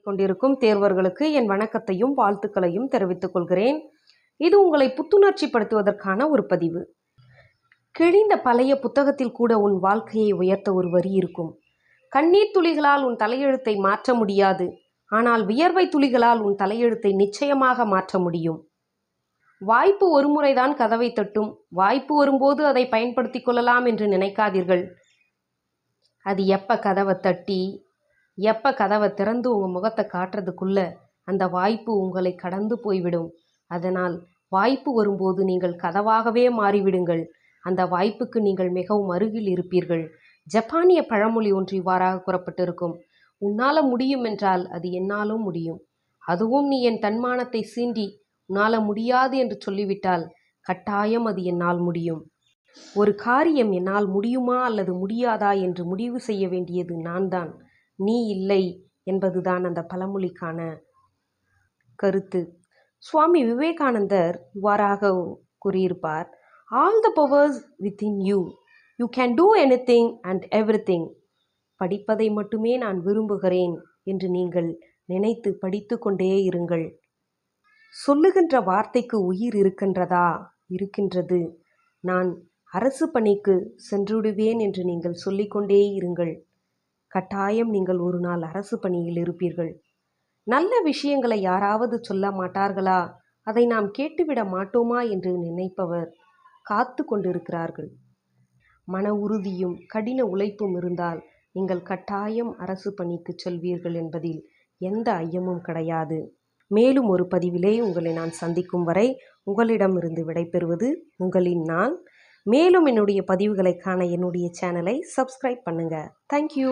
கொண்டிருக்கும் தேர்வர்களுக்கு என் வணக்கத்தையும் வாழ்த்துக்களையும் தெரிவித்துக் கொள்கிறேன். இது உங்களை புத்துணர்ச்சிப்படுத்துவதற்கான ஒரு பதிவு. கிழிந்த பழைய புத்தகத்தில் கூட உன் வாழ்க்கையை உயர்த்த ஒரு வரி இருக்கும். கண்ணீர் துளிகளால் உன் தலையெழுத்தை மாற்ற முடியாது, ஆனால் வியர்வை துளிகளால் உன் தலையெழுத்தை நிச்சயமாக மாற்ற முடியும். வாய்ப்பு ஒரு முறைதான் கதவை தட்டும். வாய்ப்பு வரும்போது அதை பயன்படுத்திக் கொள்ளலாம் என்று நினைக்காதீர்கள். அது எப்போ கதவை தட்டி எப்போ கதவை திறந்து உங்கள் முகத்தை காட்டுறதுக்குள்ள அந்த வாய்ப்பு உங்களை கடந்து போய்விடும். அதனால் வாய்ப்பு வரும்போது நீங்கள் கதவாகவே மாறிவிடுங்கள். அந்த வாய்ப்புக்கு நீங்கள் மிகவும் அருகில் இருப்பீர்கள். ஜப்பானிய பழமொழி ஒன்று இவ்வாறாக கூறப்பட்டிருக்கும். உன்னால் முடியும் என்றால் அது என்னாலும் முடியும். அதுவும் நீ என் தன்மானத்தை சீண்டி உன்னால் முடியாது என்று சொல்லிவிட்டால் கட்டாயம் அது என்னால் முடியும். ஒரு காரியம் என்னால் முடியுமா அல்லது முடியாதா என்று முடிவு செய்ய வேண்டியது நான் தான், நீ இல்லை என்பதுதான் அந்த பழமொழிக்கான கருத்து. சுவாமி விவேகானந்தர் இவ்வாறாக கூறியிருப்பார், all the powers within you, you can do anything and everything. படிப்பதை மட்டுமே நான் விரும்புகிறேன் என்று நீங்கள் நினைத்து படித்து கொண்டே இருங்கள். சொல்லுகின்ற வார்த்தைக்கு உயிர் இருக்கின்றதா? இருக்கின்றது. நான் அரசு பணிக்கு சென்றுவிடுவேன் என்று நீங்கள் சொல்லிக்கொண்டே இருங்கள். கட்டாயம் நீங்கள் ஒரு நாள் அரசு பணியில் இருப்பீர்கள். நல்ல விஷயங்களை யாராவது சொல்ல மாட்டார்களா, அதை நாம் கேட்டுவிட மாட்டோமா என்று நினைப்பவர் காத்து கொண்டிருக்கிறார்கள். மன உறுதியும் கடின உழைப்பும் இருந்தால் நீங்கள் கட்டாயம் அரசு பணிக்கு செல்வீர்கள் என்பதில் எந்த ஐயமும் கிடையாது. மேலும் ஒரு பதிவிலே உங்களை நான் சந்திக்கும் வரை உங்களிடமிருந்து விடைபெறுவது உங்களின் நான். மேலும் என்னுடைய பதிவுகளை காண என்னுடைய சேனலை சப்ஸ்கிரைப் பண்ணுங்கள். தேங்க்யூ.